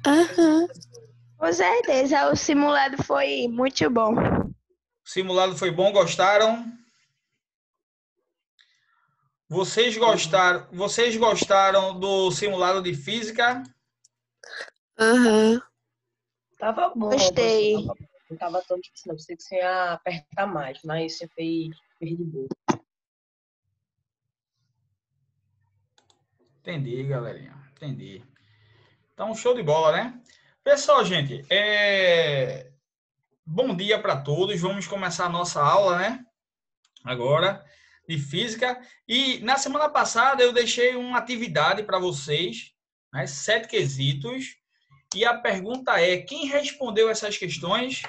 Aham. Com certeza, o simulado foi muito bom. O simulado foi bom, gostaram? Vocês gostaram do simulado de física? Aham. Tava bom, Gostei. professor. Não tava tão difícil, não. Pensei que você ia apertar mais, mas você fez de boa. Entendi, galerinha. Entendi. Então, show de bola, né? Pessoal, gente, bom dia para todos. Vamos começar a nossa aula, né? Agora, de física. E na semana passada eu deixei uma atividade para vocês, né? 7 quesitos. E a pergunta é: quem respondeu essas questões?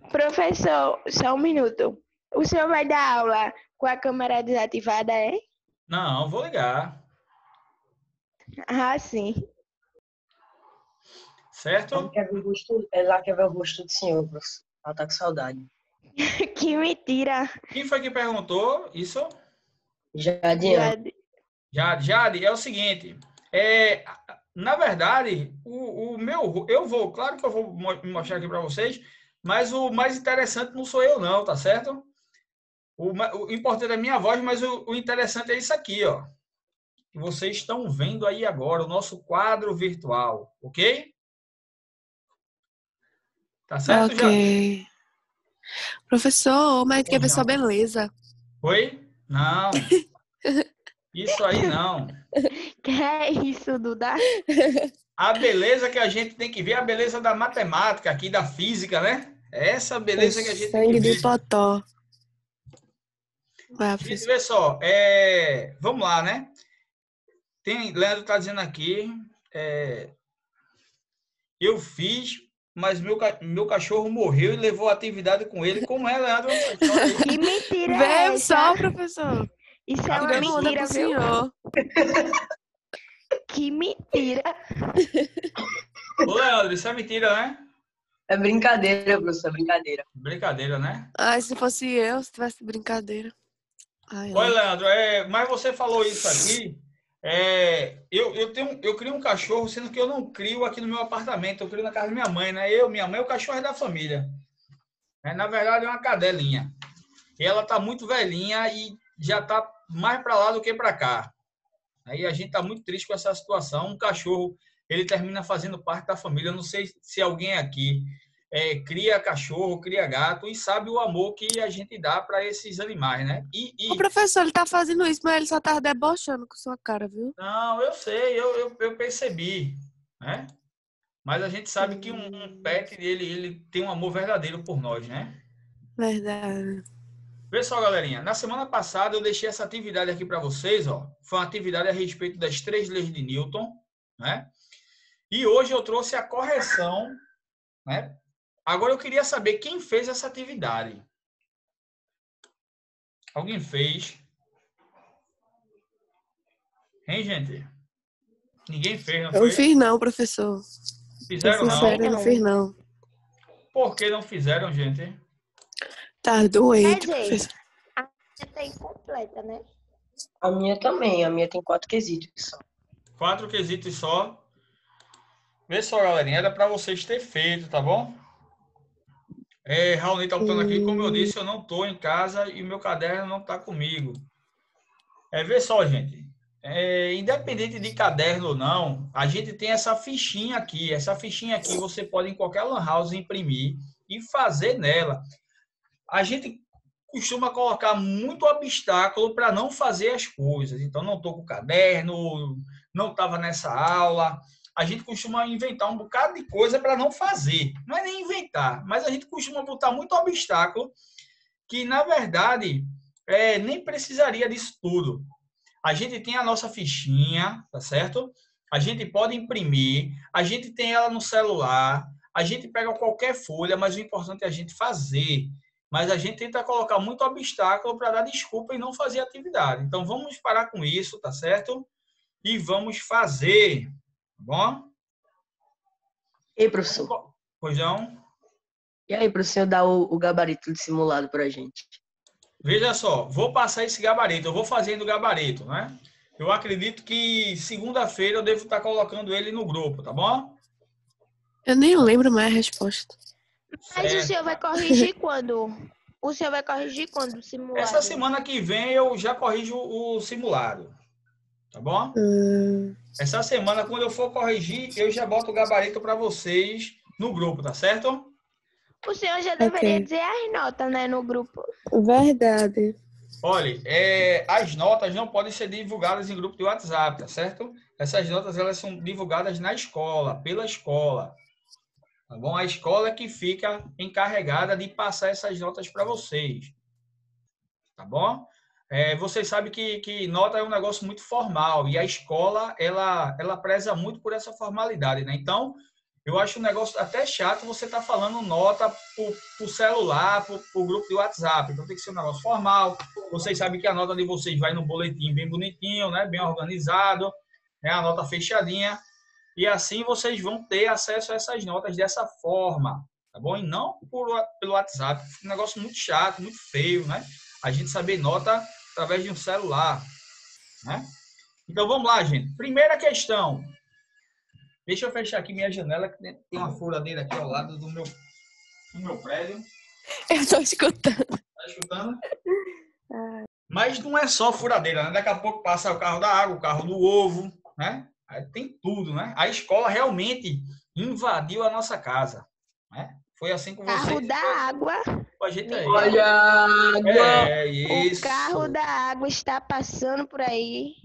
Professor, só um minuto. O senhor vai dar aula com a câmera desativada, é? Não, vou ligar. Ah, sim. Certo? Ela quer ver o rosto do senhor, professor. Ela tá com saudade. Que mentira. Quem foi que perguntou isso? Jadiane. Jade, é o seguinte. Na verdade, claro que eu vou mostrar aqui para vocês, mas o mais interessante não sou eu não, tá certo? O importante é a minha voz, mas o interessante é isso aqui, ó. Que vocês estão vendo aí agora, o nosso quadro virtual, ok? Tá certo, Jade? Ok. Professor, mas quer ver sua beleza. Oi? Não. Isso aí não. Que é isso, Duda? A beleza que a gente tem que ver é a beleza da matemática aqui, da física, né? É essa beleza que a gente tem que Sangue ver. de potó. Vai, Gente, professor. vê só, vamos lá, né? Leandro está dizendo aqui, eu fiz, mas meu cachorro morreu e levou a atividade com ele. Como é, Leandro? Que mentira é Vê essa? só, professor. Isso é uma Tirando onda mentira, pro viu? senhor. Que mentira. Ô, Leandro, isso é mentira, né? É brincadeira, professor, é brincadeira. Brincadeira, né? Ai, se fosse eu, se tivesse brincadeira. Ai, Oi, ai. Leandro, mas você falou isso aqui. Eu crio um cachorro, sendo que eu não crio aqui no meu apartamento, eu crio na casa da minha mãe, né? Minha mãe, o cachorro é da família. Na verdade, é uma cadelinha. E ela tá muito velhinha e já tá mais para lá do que para cá. Aí a gente tá muito triste com essa situação. Um cachorro, ele termina fazendo parte da família. Eu não sei se alguém aqui cria cachorro, cria gato e sabe o amor que a gente dá para esses animais, né? O professor, ele tá fazendo isso, mas ele só tá debochando com sua cara, viu? Não, eu sei, eu percebi, né? Mas a gente sabe que um pet, ele tem um amor verdadeiro por nós, né? Verdade. Pessoal, galerinha, na semana passada eu deixei essa atividade aqui para vocês, ó. Foi uma atividade a respeito das 3 leis de Newton, né? E hoje eu trouxe a correção, né? Agora eu queria saber quem fez essa atividade. Alguém fez? Hein, gente? Ninguém fez, não Eu foi? não fiz não, professor. Fizeram Tô não? sincera, eu não fiz não. Por que não fizeram, gente? Tá Quer doente, dizer, professor. a minha tá incompleta, né? A minha também, a minha tem 4 quesitos só. 4 quesitos só. Vê só, galerinha, era para vocês ter feito, tá bom? Raoni tá botando aqui, como eu disse, eu não tô em casa e meu caderno não tá comigo. Vê só, gente. Independente de caderno ou não, a gente tem essa fichinha aqui. Essa fichinha aqui você pode em qualquer lan house imprimir e fazer nela. A gente costuma colocar muito obstáculo para não fazer as coisas. Então, não estou com o caderno, não estava nessa aula. A gente costuma inventar um bocado de coisa para não fazer. Não é nem inventar, mas a gente costuma botar muito obstáculo que, na verdade, nem precisaria disso tudo. A gente tem a nossa fichinha, tá certo? A gente pode imprimir, a gente tem ela no celular, a gente pega qualquer folha, mas o importante é a gente fazer. Mas a gente tenta colocar muito obstáculo para dar desculpa e não fazer atividade. Então, vamos parar com isso, tá certo? E vamos fazer, tá bom? E aí, professor? Pois não? E aí, para o senhor dar o gabarito de simulado pra gente? Veja só, vou passar esse gabarito, eu vou fazendo o gabarito, né? Eu acredito que segunda-feira eu devo estar colocando ele no grupo, tá bom? Eu nem lembro mais a resposta. Mas o Certo. senhor vai corrigir quando? O senhor vai corrigir quando o simulado? Essa semana que vem eu já corrijo o simulado, tá bom? Essa semana, quando eu for corrigir, eu já boto o gabarito para vocês no grupo, tá certo? O senhor já deveria Ok. dizer as notas, né, no grupo. Verdade. Olha, as notas não podem ser divulgadas em grupo de WhatsApp, tá certo? Essas notas elas são divulgadas na escola, pela escola, tá bom? A escola é que fica encarregada de passar essas notas para vocês, tá bom? Vocês sabem que nota é um negócio muito formal e a escola ela preza muito por essa formalidade, né? Então, eu acho um negócio até chato você estar falando nota por celular, por grupo de WhatsApp. Então, tem que ser um negócio formal. Vocês sabem que a nota de vocês vai no boletim bem bonitinho, né? Bem organizado, né? A nota fechadinha. E assim vocês vão ter acesso a essas notas dessa forma, tá bom? E não pelo WhatsApp. É um negócio muito chato, muito feio, né? A gente saber nota através de um celular, né? Então, vamos lá, gente. Primeira questão. Deixa eu fechar aqui minha janela, que tem uma furadeira aqui ao lado do meu prédio. Eu tô escutando. Tá escutando? Mas não é só furadeira, né? Daqui a pouco passa o carro da água, o carro do ovo, né? Aí tem tudo, né? A escola realmente invadiu a nossa casa, né? Foi assim com vocês. Carro da água. Com a gente aí. Olha a água. Isso. O carro da água está passando por aí.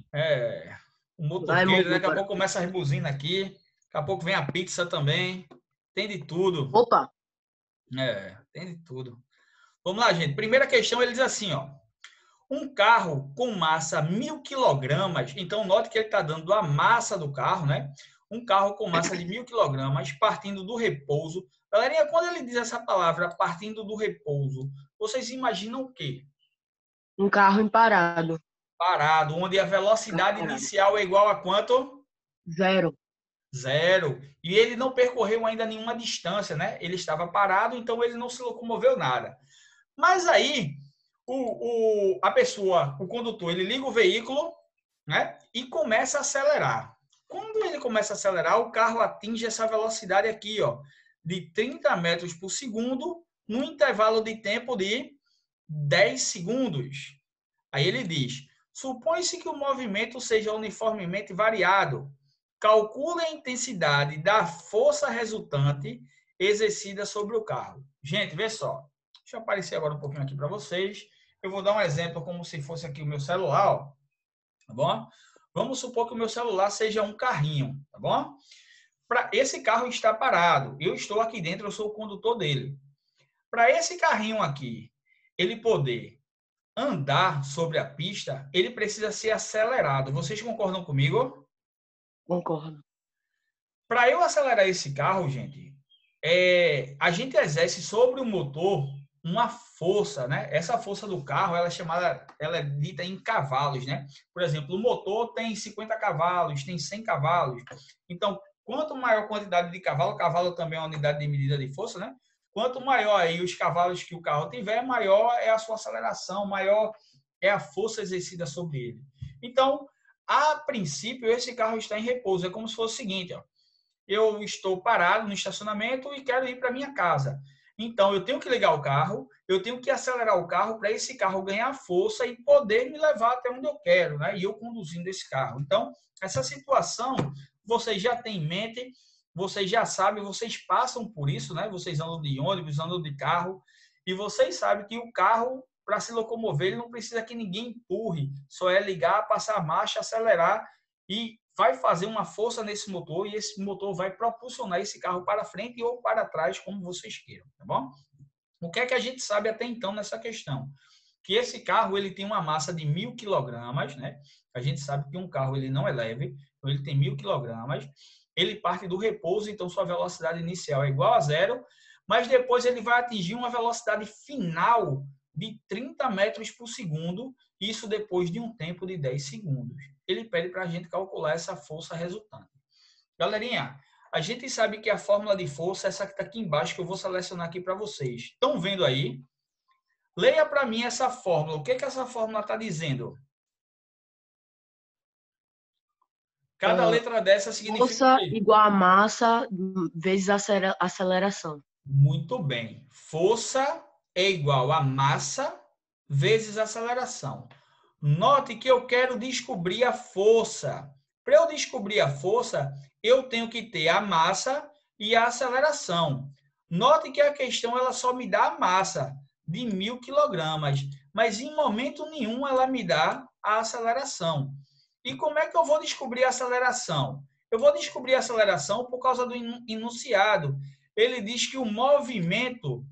O Vai, motoqueiro, daqui a bora. pouco começa as buzinas aqui. Daqui a pouco vem a pizza também. Tem de tudo. Opa. Tem de tudo. Vamos lá, gente. Primeira questão, ele diz assim, ó. Um carro com massa 1.000 quilogramas, então note que ele está dando a massa do carro, né? Um carro com massa de 1.000 quilogramas, partindo do repouso. Galerinha, quando ele diz essa palavra, partindo do repouso, vocês imaginam o quê? Um carro parado. Parado, onde a velocidade inicial é igual a quanto? 0. 0. E ele não percorreu ainda nenhuma distância, né? Ele estava parado, então ele não se locomoveu nada. Mas aí, a pessoa, o condutor, ele liga o veículo, né? E começa a acelerar. Quando ele começa a acelerar, o carro atinge essa velocidade aqui, ó, de 30 metros por segundo, num intervalo de tempo de 10 segundos. Aí ele diz, supõe-se que o movimento seja uniformemente variado. Calcule a intensidade da força resultante exercida sobre o carro. Gente, vê só. Deixa eu aparecer agora um pouquinho aqui para vocês. Eu vou dar um exemplo como se fosse aqui o meu celular, ó. Tá bom? Vamos supor que o meu celular seja um carrinho, tá bom? Esse carro está parado. Eu estou aqui dentro, eu sou o condutor dele. Para esse carrinho aqui, ele poder andar sobre a pista, ele precisa ser acelerado. Vocês concordam comigo? Concordo. Para eu acelerar esse carro, gente, a gente exerce sobre o motor uma força, né? Essa força do carro, ela é dita em cavalos, né? Por exemplo, o motor tem 50 cavalos, tem 100 cavalos. Então, quanto maior a quantidade de cavalo também é uma unidade de medida de força, né? Quanto maior aí os cavalos que o carro tiver, maior é a sua aceleração, maior é a força exercida sobre ele. Então, a princípio, esse carro está em repouso. É como se fosse o seguinte, ó. Eu estou parado no estacionamento e quero ir para minha casa. Então, eu tenho que ligar o carro, eu tenho que acelerar o carro para esse carro ganhar força e poder me levar até onde eu quero, né? E eu conduzindo esse carro. Então, essa situação, vocês já têm em mente, vocês já sabem, vocês passam por isso, né? Vocês andam de ônibus, andam de carro, e vocês sabem que o carro, para se locomover, ele não precisa que ninguém empurre, só é ligar, passar a marcha, acelerar e vai fazer uma força nesse motor e esse motor vai propulsionar esse carro para frente ou para trás, como vocês queiram, tá bom? O que é que a gente sabe até então nessa questão? Que esse carro ele tem uma massa de 1.000 quilogramas, né? A gente sabe que um carro ele não é leve, então ele tem 1.000 quilogramas. Ele parte do repouso, então sua velocidade inicial é igual a 0, mas depois ele vai atingir uma velocidade final de 30 metros por segundo, isso depois de um tempo de 10 segundos. Ele pede para a gente calcular essa força resultante. Galerinha, a gente sabe que a fórmula de força é essa que está aqui embaixo, que eu vou selecionar aqui para vocês. Estão vendo aí? Leia para mim essa fórmula. O que essa fórmula está dizendo? Cada letra dessa significa o Força quê? igual a massa vezes aceleração. Muito bem. Força é igual a massa vezes aceleração. Note que eu quero descobrir a força. Para eu descobrir a força, eu tenho que ter a massa e a aceleração. Note que a questão ela só me dá a massa de 1.000 quilogramas, mas em momento nenhum ela me dá a aceleração. E como é que eu vou descobrir a aceleração? Eu vou descobrir a aceleração por causa do enunciado. Ele diz que o movimento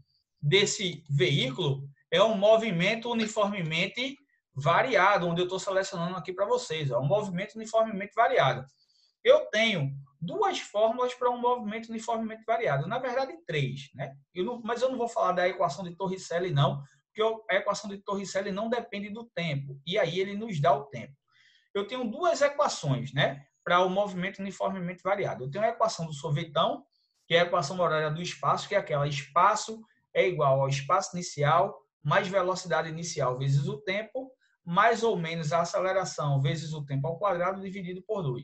desse veículo é um movimento uniformemente variado, onde eu estou selecionando aqui para vocês. Um movimento uniformemente variado. Eu tenho duas fórmulas para um movimento uniformemente variado. Na verdade, três, né? Mas eu não vou falar da equação de Torricelli, não, porque a equação de Torricelli não depende do tempo. E aí ele nos dá o tempo. Eu tenho duas equações, né, para o movimento uniformemente variado. Eu tenho a equação do sorvetão, que é a equação horária do espaço, que é aquela: espaço é igual ao espaço inicial mais velocidade inicial vezes o tempo, mais ou menos a aceleração vezes o tempo ao quadrado dividido por 2.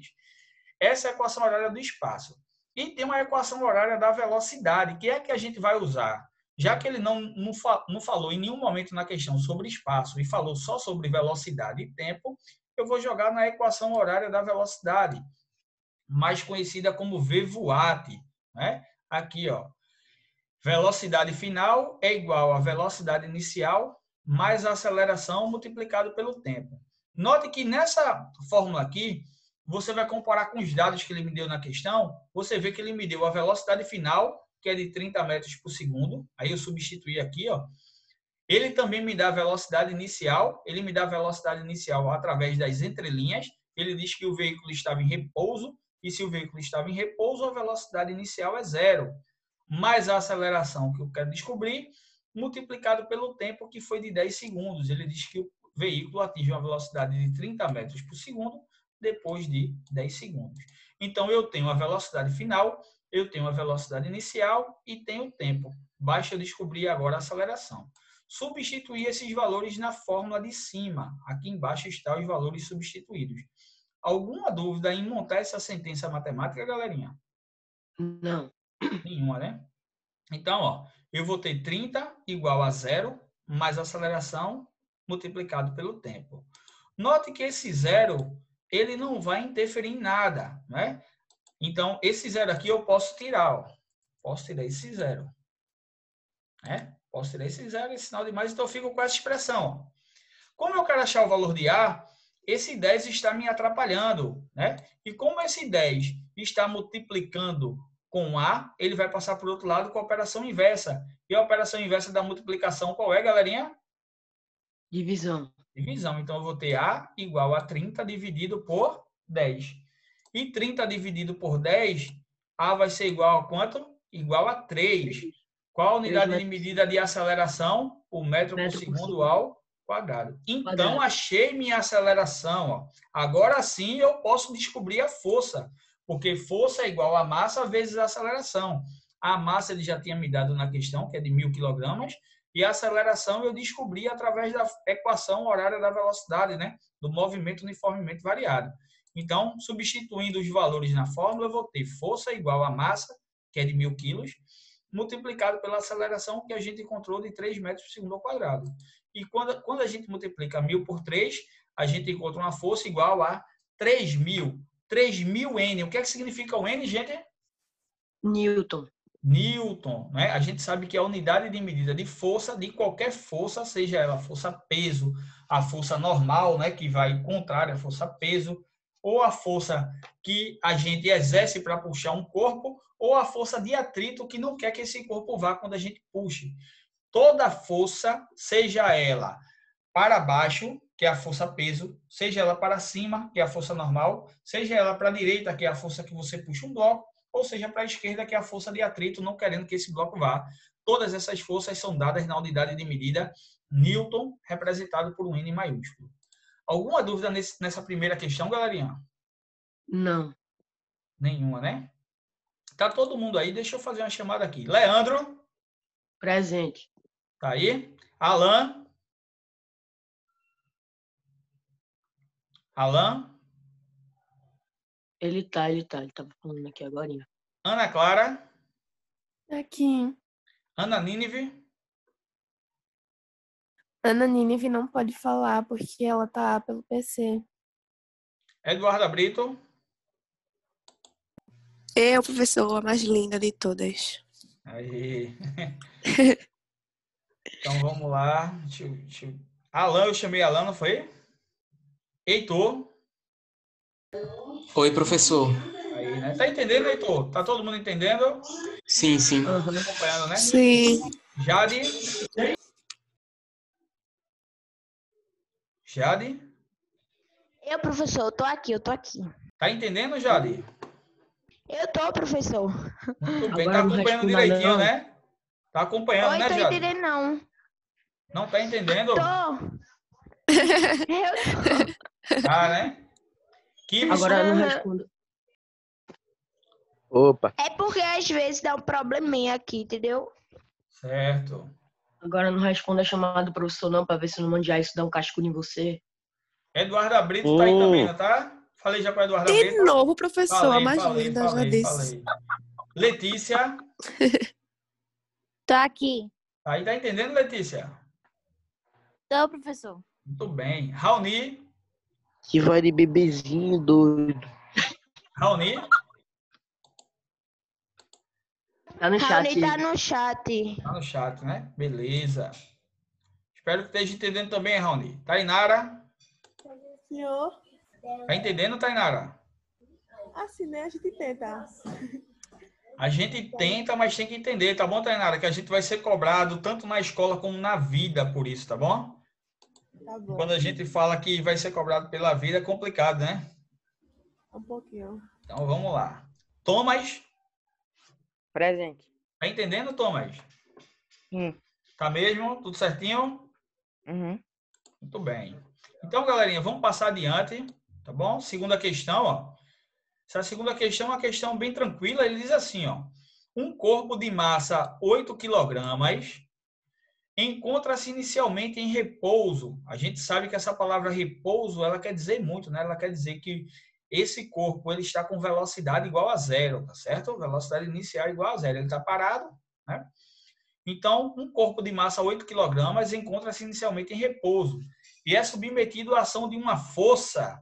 Essa é a equação horária do espaço. E tem uma equação horária da velocidade, que é a que a gente vai usar. Já que ele não falou em nenhum momento na questão sobre espaço e falou só sobre velocidade e tempo, eu vou jogar na equação horária da velocidade, mais conhecida como VVAT, né? Aqui, ó. Velocidade final é igual a velocidade inicial mais a aceleração multiplicado pelo tempo. Note que nessa fórmula aqui, você vai comparar com os dados que ele me deu na questão, você vê que ele me deu a velocidade final, que é de 30 metros por segundo. Aí eu substituí aqui, ó. Ele também me dá a velocidade inicial, ele me dá a velocidade inicial através das entrelinhas. Ele diz que o veículo estava em repouso, e se o veículo estava em repouso, a velocidade inicial é 0. Mais a aceleração que eu quero descobrir, multiplicado pelo tempo, que foi de 10 segundos. Ele diz que o veículo atinge uma velocidade de 30 metros por segundo depois de 10 segundos. Então, eu tenho a velocidade final, eu tenho a velocidade inicial e tenho o tempo. Basta eu descobrir agora a aceleração. Substituir esses valores na fórmula de cima. Aqui embaixo estão os valores substituídos. Alguma dúvida em montar essa sentença matemática, galerinha? Não. Nenhuma, né? Então, ó, eu vou ter 30 igual a 0, mais a aceleração multiplicado pelo tempo. Note que esse 0, ele não vai interferir em nada, né? Então, esse 0 aqui eu posso tirar, ó. Posso tirar esse 0. Né? Posso tirar esse 0, esse sinal de mais, então eu fico com essa expressão, ó. Como eu quero achar o valor de A, esse 10 está me atrapalhando, né? E como esse 10 está multiplicando com A, ele vai passar para o outro lado com a operação inversa. E a operação inversa da multiplicação qual é, galerinha? Divisão. Divisão. Então, eu vou ter A igual a 30 dividido por 10. E 30 dividido por 10, A vai ser igual a quanto? Igual a 3. Qual a unidade de medida de aceleração? O metro por segundo ao quadrado. Então, achei minha aceleração. Ó. Agora sim eu posso descobrir a força, porque força é igual a massa vezes a aceleração. A massa ele já tinha me dado na questão, que é de 1.000 quilogramas, e a aceleração eu descobri através da equação horária da velocidade, né? Do movimento uniformemente variado. Então, substituindo os valores na fórmula, eu vou ter força igual a massa, que é de 1.000 quilos, multiplicado pela aceleração que a gente encontrou de 3 metros por segundo ao quadrado. E quando a gente multiplica 1.000 por 3, a gente encontra uma força igual a 3.000. 3.000 N. O que é que significa o N, gente? Newton. Newton, né? A gente sabe que é a unidade de medida de força, de qualquer força, seja ela força peso, a força normal, né, que vai contrária à força peso, ou a força que a gente exerce para puxar um corpo, ou a força de atrito que não quer que esse corpo vá quando a gente puxe. Toda força, seja ela para baixo, que é a força peso, seja ela para cima, que é a força normal, seja ela para a direita, que é a força que você puxa um bloco, ou seja, para a esquerda, que é a força de atrito, não querendo que esse bloco vá. Todas essas forças são dadas na unidade de medida Newton, representado por um N maiúsculo. Alguma dúvida nessa primeira questão, galerinha? Não. Nenhuma, né? Tá todo mundo aí? Deixa eu fazer uma chamada aqui. Leandro? Presente. Tá aí? Alan? Alan? Ele tava falando aqui agora. Ana Clara, Aqui. Ana Nínive, Ana Nínive não pode falar porque ela tá pelo PC. Eduarda Brito, Eu, professor, a mais linda de todas. aí. Então vamos lá. Alan, eu chamei Alan, não foi? Heitor. Oi, professor. Aí, né? Tá entendendo, Heitor? Tá todo mundo entendendo? Sim, sim. Acompanhando, né? Sim. Jade. Jade. Eu, professor, eu tô aqui. Tá entendendo, Jade? Eu tô, professor. Muito bem. Agora Tá não acompanhando responda, direitinho, não. né? Tá acompanhando, Oi, né, tô Jade? entendendo não. Não tá entendendo? Tô. Eu tô. Tá, né? Kibson. Agora não Aham. responda. Opa, É porque às vezes dá um probleminha aqui, entendeu? Certo. Agora não responda a chamada do professor, não, pra ver se no Mundial isso dá um cascudo em você. Eduarda Brito tá aí também, não tá? Falei já com a Eduarda De Brito. novo, professor, a mais Falei. linda, já disse. Letícia. Tô aqui. Aí tá entendendo, Letícia? Tô, professor. Muito bem. Raoni. que vai de bebezinho doido. Raoni. Tá no chat. Raoni tá no chat. Tá no chat, né? Beleza. Espero que esteja entendendo também, Raoni. Tainara. Senhor, Tá entendendo, Tainara? assim, né? A gente tenta. A gente tenta, mas tem que entender, tá bom, Tainara? Que a gente vai ser cobrado tanto na escola como na vida por isso, tá bom? Tá bom. Quando a gente fala que vai ser cobrado pela vida, é complicado, né? Um pouquinho. Então, vamos lá. Thomas. Presente. Tá entendendo, Thomas? Sim. Tá mesmo? Tudo certinho? Uhum. Muito bem. Então, galerinha, vamos passar adiante, tá bom? Segunda questão, ó. Essa segunda questão é uma questão bem tranquila. Ele diz assim, ó. Um corpo de massa 8 quilogramas encontra-se inicialmente em repouso. A gente sabe que essa palavra repouso, ela quer dizer muito, né? Ela quer dizer que esse corpo ele está com velocidade igual a zero, tá certo? Velocidade inicial igual a zero. Ele está parado, né? Então, um corpo de massa 8 kg encontra-se inicialmente em repouso e é submetido à ação de uma força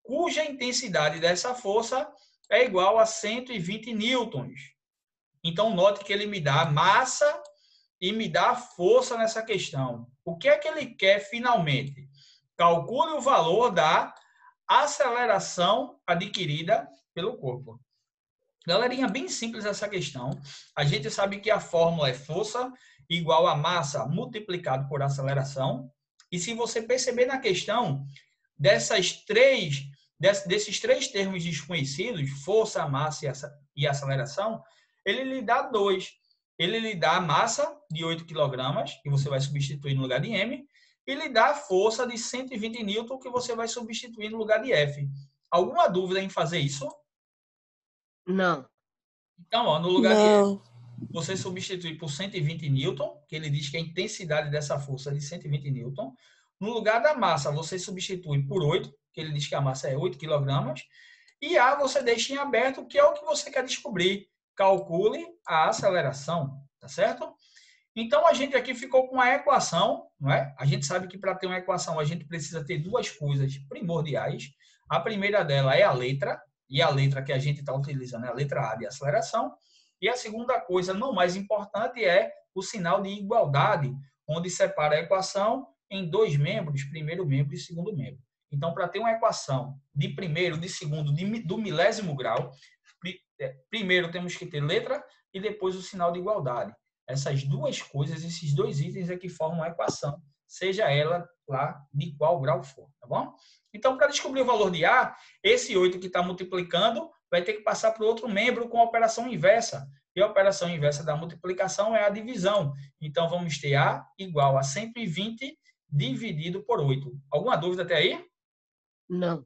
cuja intensidade dessa força é igual a 120 newtons. Então, note que ele me dá a massa e me dá a força nessa questão. O que é que ele quer finalmente? Calcule o valor da aceleração adquirida pelo corpo. Galerinha, bem simples essa questão. A gente sabe que a fórmula é força igual a massa multiplicado por aceleração. E se você perceber na questão, desses três termos desconhecidos, força, massa e aceleração, ele lhe dá dois. Ele lhe dá a massa de 8 kg, que você vai substituir no lugar de M, e lhe dá a força de 120 N, que você vai substituir no lugar de F. Alguma dúvida em fazer isso? Não. Então, ó, no lugar de Não. F, você substitui por 120 newton, que ele diz que a intensidade dessa força é de 120 newton. No lugar da massa, você substitui por 8, que ele diz que a massa é 8 kg. E A você deixa em aberto, que é o que você quer descobrir. Calcule a aceleração, tá certo? Então, a gente aqui ficou com a equação, não é? A gente sabe que para ter uma equação, a gente precisa ter duas coisas primordiais. A primeira dela é a letra, e a letra que a gente está utilizando é a letra A de aceleração. E a segunda coisa, não mais importante, é o sinal de igualdade, onde separa a equação em dois membros, primeiro membro e segundo membro. Então, para ter uma equação de primeiro, de segundo, do milésimo grau, primeiro temos que ter letra e depois o sinal de igualdade. Essas duas coisas, esses dois itens é que formam a equação, seja ela lá de qual grau for, tá bom? Então, para descobrir o valor de A, esse 8 que está multiplicando vai ter que passar para o outro membro com a operação inversa. E a operação inversa da multiplicação é a divisão. Então, vamos ter A igual a 120 dividido por 8. Alguma dúvida até aí? Não.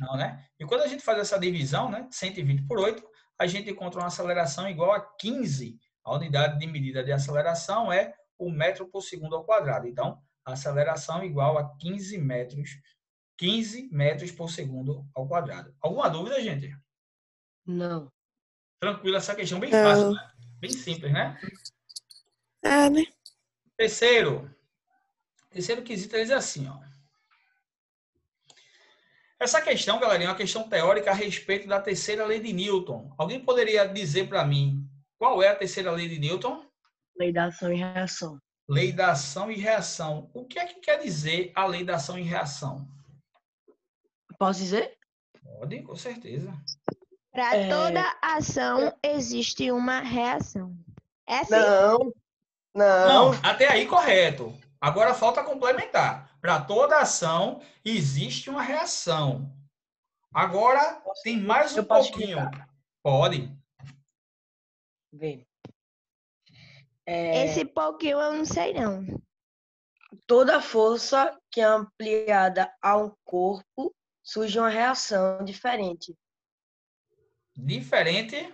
Não, né? E quando a gente faz essa divisão, né, 120 por 8, a gente encontra uma aceleração igual a 15. A unidade de medida de aceleração é o metro por segundo ao quadrado. Então, a aceleração igual a 15 metros por segundo ao quadrado. Alguma dúvida, gente? Não. Tranquilo, essa questão bem Não. fácil, né? Bem simples, né? É, né? Terceiro quesito, ele diz assim, ó. Essa questão, galerinha, é uma questão teórica a respeito da terceira lei de Newton. Alguém poderia dizer para mim qual é a terceira lei de Newton? Lei da ação e reação. Lei da ação e reação. O que é que quer dizer a lei da ação e reação? Posso dizer? Pode, com certeza. Para É. toda ação existe uma reação. É assim? Não. Não, Não. até aí correto. Agora falta complementar. Para toda ação existe uma reação. Agora tem mais um Eu posso pouquinho. explicar? Pode. Vê. Esse pouquinho eu não sei, não. Toda força que é ampliada a um corpo surge uma reação diferente. Diferente?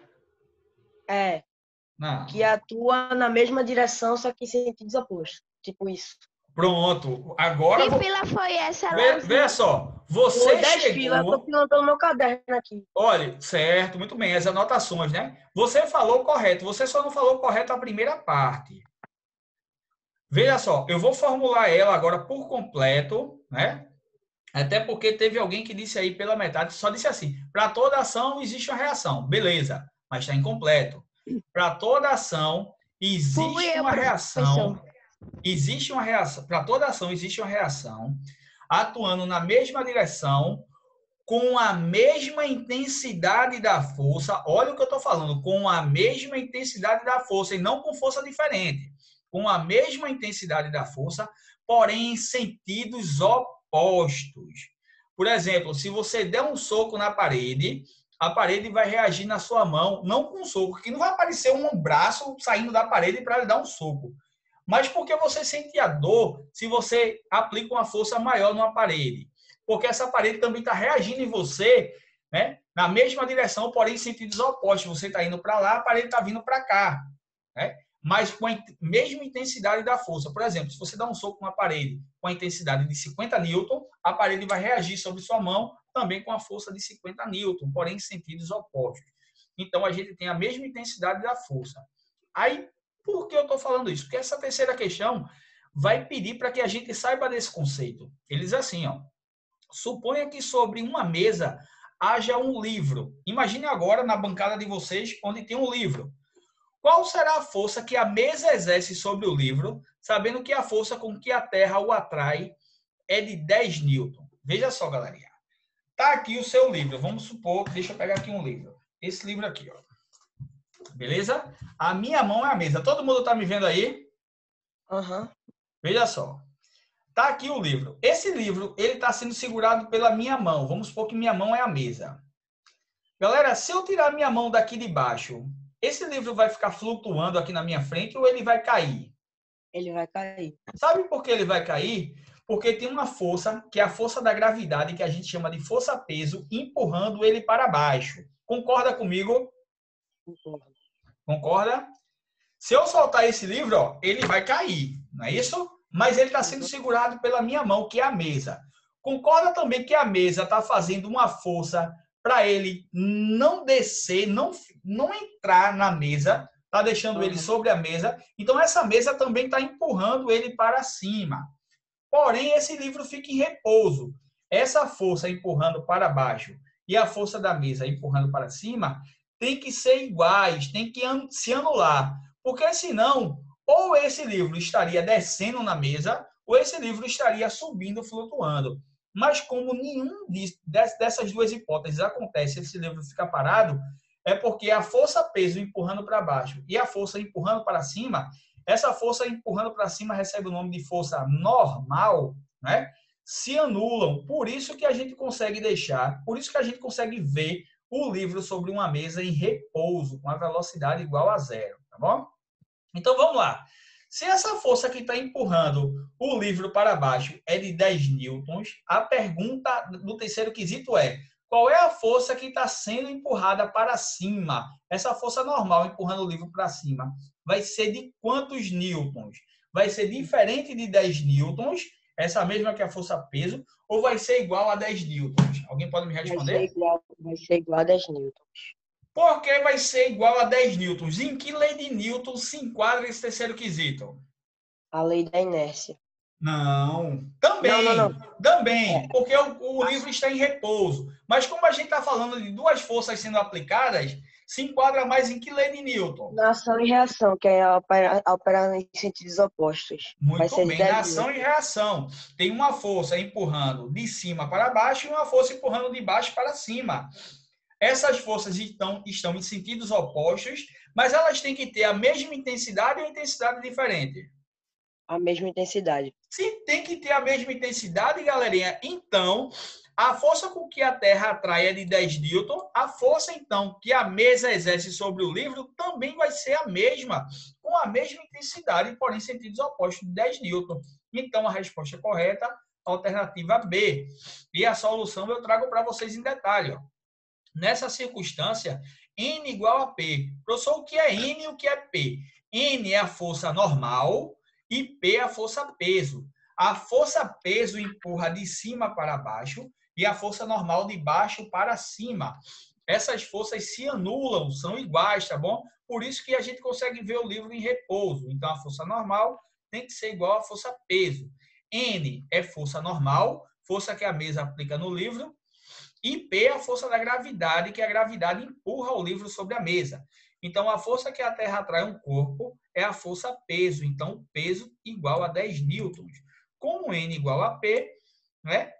Não. Que atua na mesma direção, só que em sentidos opostos. Tipo isso. Pronto. Agora Que fila foi essa, Vê- Léo? Veja só. Você Foi 10 filas, eu tô chegou. pilotando meu caderno aqui. Olha, certo, muito bem, as anotações, né? Você falou correto, você só não falou correto a primeira parte. Veja só, eu vou formular ela agora por completo, né? Até porque teve alguém que disse aí pela metade, só disse assim: para toda ação existe uma reação. Beleza, mas está incompleto. Para toda ação existe Fui eu, uma reação. professor. Existe uma reação. Para toda ação existe uma reação atuando na mesma direção, com a mesma intensidade da força. Olha o que eu estou falando, com a mesma intensidade da força e não com força diferente. Com a mesma intensidade da força, porém em sentidos opostos. Por exemplo, se você der um soco na parede, a parede vai reagir na sua mão, não com um soco, que não vai aparecer um braço saindo da parede para lhe dar um soco. Mas porque você sente a dor se você aplica uma força maior numa parede. Porque essa parede também está reagindo em você, né, na mesma direção, porém em sentidos opostos. Você está indo para lá, a parede está vindo para cá, né? Mas com a mesma intensidade da força. Por exemplo, se você dá um soco na parede com a intensidade de 50 newton, a parede vai reagir sobre sua mão também com a força de 50 newton, porém em sentidos opostos. Então, a gente tem a mesma intensidade da força. Aí, por que eu estou falando isso? Porque essa terceira questão vai pedir para que a gente saiba desse conceito. Ele diz assim, ó. Suponha que sobre uma mesa haja um livro. Imagine agora na bancada de vocês onde tem um livro. Qual será a força que a mesa exerce sobre o livro, sabendo que a força com que a Terra o atrai é de 10 newton? Veja só, galerinha. Tá aqui o seu livro. Vamos supor, deixa eu pegar aqui um livro. Esse livro aqui, ó. Beleza? A minha mão é a mesa. Todo mundo tá me vendo aí? Aham. Veja só. Tá aqui o livro. Esse livro, ele está sendo segurado pela minha mão. Vamos supor que minha mão é a mesa. Galera, se eu tirar minha mão daqui de baixo, esse livro vai ficar flutuando aqui na minha frente ou ele vai cair? Ele vai cair. Sabe por que ele vai cair? Porque tem uma força, que é a força da gravidade, que a gente chama de força-peso, empurrando ele para baixo. Concorda comigo? Concorda? Se eu soltar esse livro, ó, ele vai cair, não é isso? Mas ele está sendo segurado pela minha mão, que é a mesa. Concorda também que a mesa está fazendo uma força para ele não descer, não entrar na mesa, está deixando ele sobre a mesa. Então, essa mesa também está empurrando ele para cima. Porém, esse livro fica em repouso. Essa força empurrando para baixo e a força da mesa empurrando para cima tem que ser iguais, tem que se anular. Porque senão, ou esse livro estaria descendo na mesa, ou esse livro estaria subindo, flutuando. Mas como nenhum dessas duas hipóteses acontece, esse livro fica parado, é porque a força-peso empurrando para baixo e a força empurrando para cima, essa força empurrando para cima recebe o nome de força normal, né? Se anulam. Por isso que a gente consegue por isso que a gente consegue ver o livro sobre uma mesa em repouso, com a velocidade igual a zero, tá bom? Então, vamos lá. Se essa força que está empurrando o livro para baixo é de 10 newtons, a pergunta do terceiro quesito é: qual é a força que está sendo empurrada para cima? Essa força normal empurrando o livro para cima vai ser de quantos newtons? Vai ser diferente de 10 newtons, essa mesma que a força-peso, ou vai ser igual a 10 newtons? Alguém pode me responder? Vai ser igual a 10 newtons. Por que vai ser igual a 10 newtons? Em que lei de Newton se enquadra esse terceiro quesito? A lei da inércia. Não. Também. Não. Também. Porque o livro está em repouso. Mas como a gente está falando de duas forças sendo aplicadas, se enquadra mais em que lei de Newton? Na ação e reação, que é operar em sentidos opostos. Vai Muito ser bem. 10 Na ação e reação. Tem uma força empurrando de cima para baixo e uma força empurrando de baixo para cima. Essas forças estão em sentidos opostos, mas elas têm que ter a mesma intensidade ou intensidade diferente? a mesma intensidade. Se tem que ter a mesma intensidade, galerinha, então a força com que a Terra atrai é de 10 newton, a força, então, que a mesa exerce sobre o livro também vai ser a mesma, com a mesma intensidade, porém em sentidos opostos, de 10 newton. Então, a resposta correta, alternativa B. E a solução eu trago para vocês em detalhe. Ó. Nessa circunstância, N igual a P. Professor, o que é N e o que é P? N é a força normal e P é a força peso. A força peso empurra de cima para baixo e a força normal de baixo para cima. Essas forças se anulam, são iguais, tá bom? Por isso que a gente consegue ver o livro em repouso. Então, a força normal tem que ser igual à força peso. N é força normal, força que a mesa aplica no livro, e P é a força da gravidade, que a gravidade empurra o livro sobre a mesa. Então, a força que a Terra atrai um corpo é a força peso. Então, peso igual a 10 newtons. Como N igual a P, né?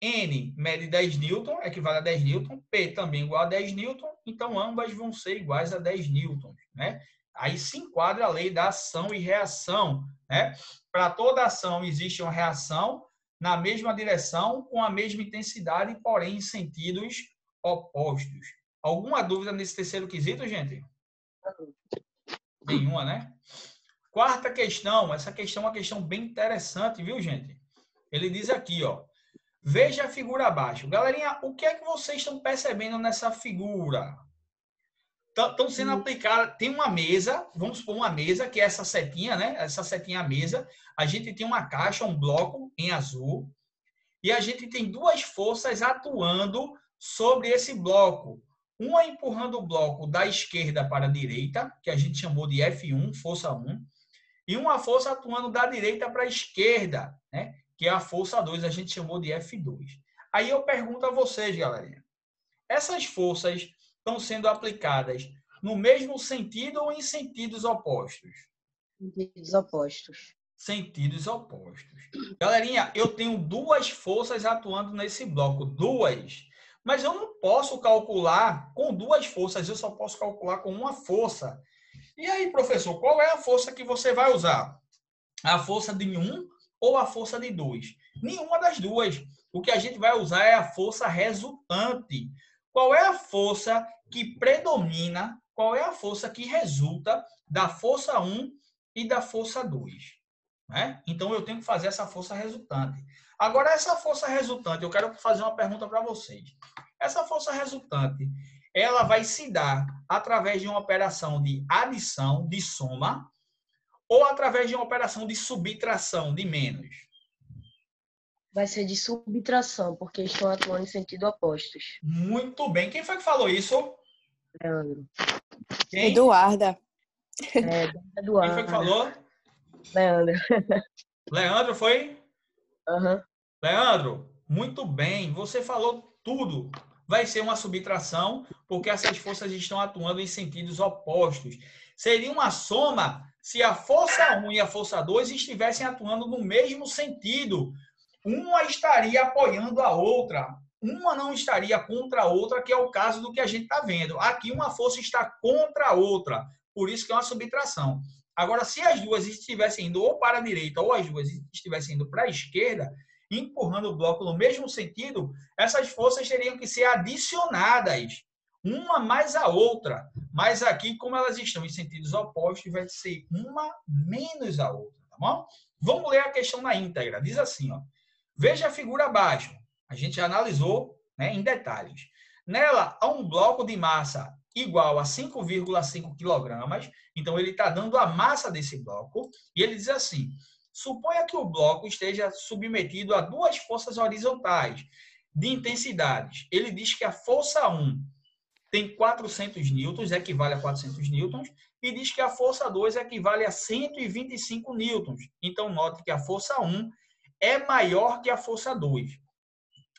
N mede 10 newton, equivale a 10 newton. P também igual a 10 newton. Então, ambas vão ser iguais a 10 newtons, né? Aí se enquadra a lei da ação e reação, né? Para toda ação existe uma reação na mesma direção, com a mesma intensidade, porém em sentidos opostos. Alguma dúvida nesse terceiro quesito, gente? Nenhuma, né? Quarta questão, essa questão é uma questão bem interessante, viu, gente? Ele diz aqui, ó, veja a figura abaixo. Galerinha, o que é que vocês estão percebendo nessa figura? Estão sendo aplicadas, tem uma mesa, vamos supor uma mesa, que é essa setinha, né? Essa setinha é a mesa. A gente tem uma caixa, um bloco em azul, e a gente tem duas forças atuando sobre esse bloco. Uma empurrando o bloco da esquerda para a direita, que a gente chamou de F1, força 1, e uma força atuando da direita para a esquerda, né? Que é a força 2, a gente chamou de F2. Aí eu pergunto a vocês, galerinha, essas forças estão sendo aplicadas no mesmo sentido ou em sentidos opostos? Sentidos opostos. Sentidos opostos. Galerinha, eu tenho duas forças atuando nesse bloco, duas. Mas eu não posso calcular com duas forças, eu só posso calcular com uma força. E aí, professor, qual é a força que você vai usar? A força de 1 ou a força de 2? Nenhuma das duas. O que a gente vai usar é a força resultante. Qual é a força que predomina, qual é a força que resulta da força 1 e da força 2? Né? Então, eu tenho que fazer essa força resultante. Agora, essa força resultante, eu quero fazer uma pergunta para vocês. Essa força resultante, ela vai se dar através de uma operação de adição, de soma, ou através de uma operação de subtração, de menos? Vai ser de subtração, porque estão atuando em sentido opostos. Muito bem. Quem foi que falou isso? Leandro. Quem? Eduarda. Eduardo. Quem foi que falou? Leandro. Leandro foi? Uhum. Leandro, muito bem. Você falou tudo. Vai ser uma subtração, porque essas forças estão atuando em sentidos opostos. Seria uma soma se a força 1 e a força 2 estivessem atuando no mesmo sentido. Uma estaria apoiando a outra. Uma não estaria contra a outra, que é o caso do que a gente está vendo. Aqui uma força está contra a outra. Por isso que é uma subtração. Agora, se as duas estivessem indo ou para a direita ou as duas estivessem indo para a esquerda, empurrando o bloco no mesmo sentido, essas forças teriam que ser adicionadas, uma mais a outra. Mas aqui, como elas estão em sentidos opostos, vai ser uma menos a outra, tá bom? Vamos ler a questão na íntegra. Diz assim, ó. Veja a figura abaixo. A gente já analisou, né, em detalhes. Nela, há um bloco de massa igual a 5,5 kg. Então, ele está dando a massa desse bloco. E ele diz assim, suponha que o bloco esteja submetido a duas forças horizontais de intensidades. Ele diz que a força 1 tem 400 newtons, equivale a 400 newtons, e diz que a força 2 equivale a 125 newtons. Então, note que a força 1 é maior que a força 2.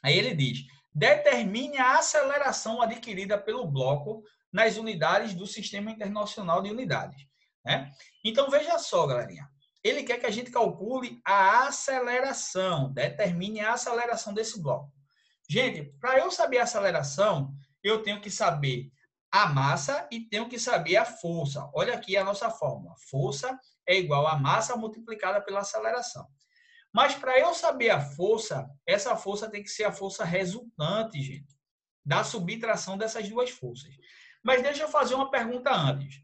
Aí ele diz, determine a aceleração adquirida pelo bloco nas unidades do Sistema Internacional de Unidades. Né? Então, veja só, galerinha. Ele quer que a gente calcule a aceleração, determine a aceleração desse bloco. Gente, para eu saber a aceleração, eu tenho que saber a massa e tenho que saber a força. Olha aqui a nossa fórmula. Força é igual a massa multiplicada pela aceleração. Mas para eu saber a força, essa força tem que ser a força resultante, gente, da subtração dessas duas forças. Mas deixa eu fazer uma pergunta antes.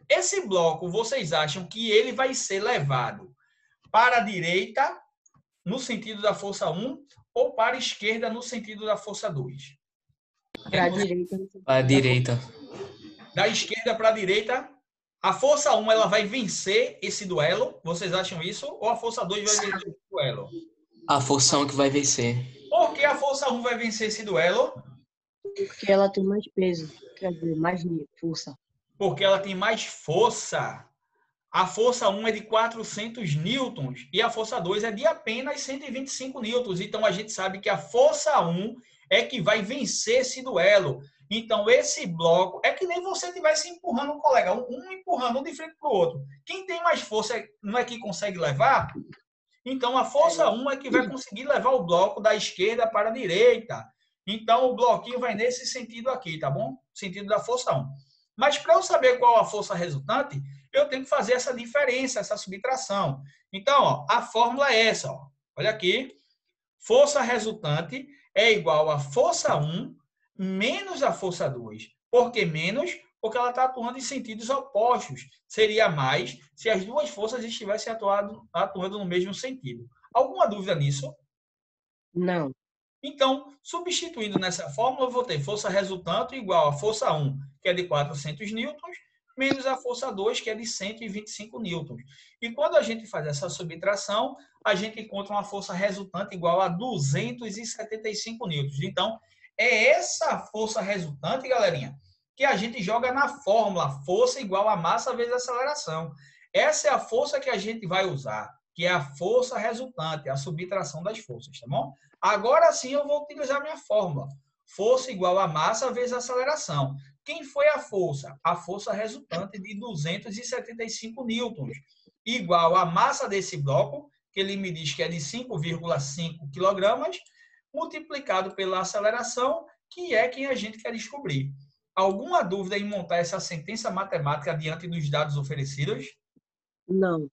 Esse bloco, vocês acham que ele vai ser levado para a direita, no sentido da força 1, ou para a esquerda, no sentido da força 2? Para a direita. Para a direita. Da esquerda para a direita, a força 1 ela vai vencer esse duelo? Vocês acham isso? Ou a força 2 vai vencer esse duelo? A força 1 que vai vencer. Por que a força 1 vai vencer esse duelo? Porque ela tem mais peso, quer dizer, mais força. Porque ela tem mais força. A força 1 é de 400 newtons e a força 2 é de apenas 125 newtons. Então, a gente sabe que a força 1 é que vai vencer esse duelo. Então, esse bloco é que nem você estivesse empurrando um colega, um empurrando um de frente para o outro. Quem tem mais força não é que consegue levar? Então, a força 1 é que vai conseguir levar o bloco da esquerda para a direita. Então, o bloquinho vai nesse sentido aqui, tá bom? Sentido da força 1. Mas, para eu saber qual a força resultante, eu tenho que fazer essa diferença, essa subtração. Então, ó, a fórmula é essa. Ó. Olha aqui. Força resultante é igual a força 1 menos a força 2. Por que menos? Porque ela está atuando em sentidos opostos. Seria mais se as duas forças estivessem atuando no mesmo sentido. Alguma dúvida nisso? Não. Então, substituindo nessa fórmula, eu vou ter força resultante igual a força 1, que é de 400 newtons, menos a força 2, que é de 125 newtons. E quando a gente faz essa subtração, a gente encontra uma força resultante igual a 275 newtons. Então, é essa força resultante, galerinha, que a gente joga na fórmula, força igual a massa vezes aceleração. Essa é a força que a gente vai usar, que é a força resultante, a subtração das forças, tá bom? Agora sim eu vou utilizar minha fórmula. Força igual a massa vezes aceleração. Quem foi a força? A força resultante de 275 newtons, igual a massa desse bloco, que ele me diz que é de 5,5 quilogramas, multiplicado pela aceleração, que é quem a gente quer descobrir. Alguma dúvida em montar essa sentença matemática diante dos dados oferecidos? Não.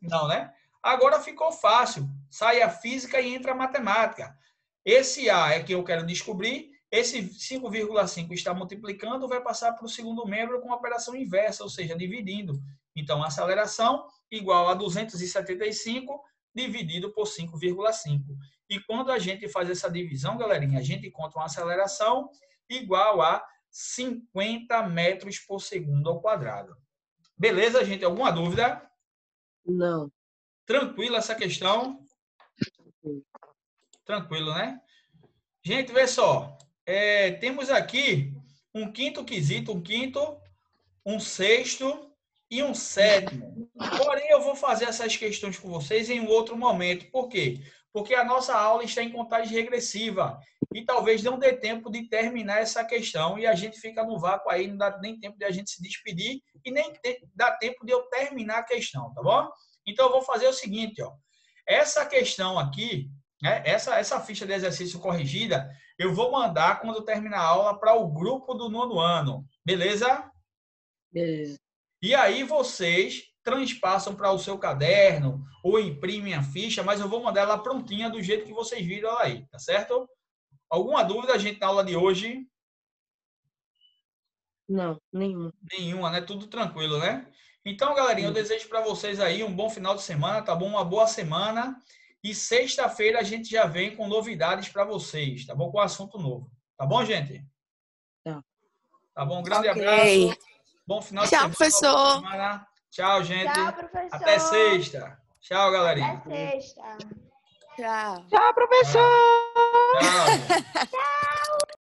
Não, né? Agora ficou fácil. Sai a física e entra a matemática. Esse A é que eu quero descobrir. Esse 5,5 está multiplicando, vai passar para o segundo membro com operação inversa, ou seja, dividindo. Então, a aceleração igual a 275 dividido por 5,5. E quando a gente faz essa divisão, galerinha, a gente encontra uma aceleração igual a 50 metros por segundo ao quadrado. Beleza, gente? Alguma dúvida? Não. Tranquilo essa questão? Tranquilo, né? Gente, vê só. Temos aqui um quinto quesito, um quinto, um sexto e um sétimo. Porém, eu vou fazer essas questões com vocês em um outro momento. Por quê? Porque a nossa aula está em contagem regressiva e talvez não dê tempo de terminar essa questão e a gente fica no vácuo aí, não dá nem tempo de a gente se despedir e nem dá tempo de eu terminar a questão, tá bom? Então, eu vou fazer o seguinte, ó. Essa questão aqui, né, essa ficha de exercício corrigida, eu vou mandar quando terminar a aula para o grupo do 9º ano. Beleza? Beleza. E aí vocês transpassam para o seu caderno ou imprimem a ficha, mas eu vou mandar ela prontinha do jeito que vocês viram ela aí, tá certo? Alguma dúvida, gente, na aula de hoje? Não, nenhuma. Nenhuma, né? Tudo tranquilo, né? Então, galerinha, eu desejo para vocês aí um bom final de semana, tá bom? Uma boa semana. E sexta-feira a gente já vem com novidades para vocês, tá bom? Com assunto novo. Tá bom, gente? Tá. Tá bom? Um grande Ok. abraço. Bom final de Tchau, semana. professor. Boa semana. Tchau, gente. Tchau, professor. Até sexta. Tchau, galerinha. Até sexta. Tchau. Tchau, professor! Tchau. Tchau.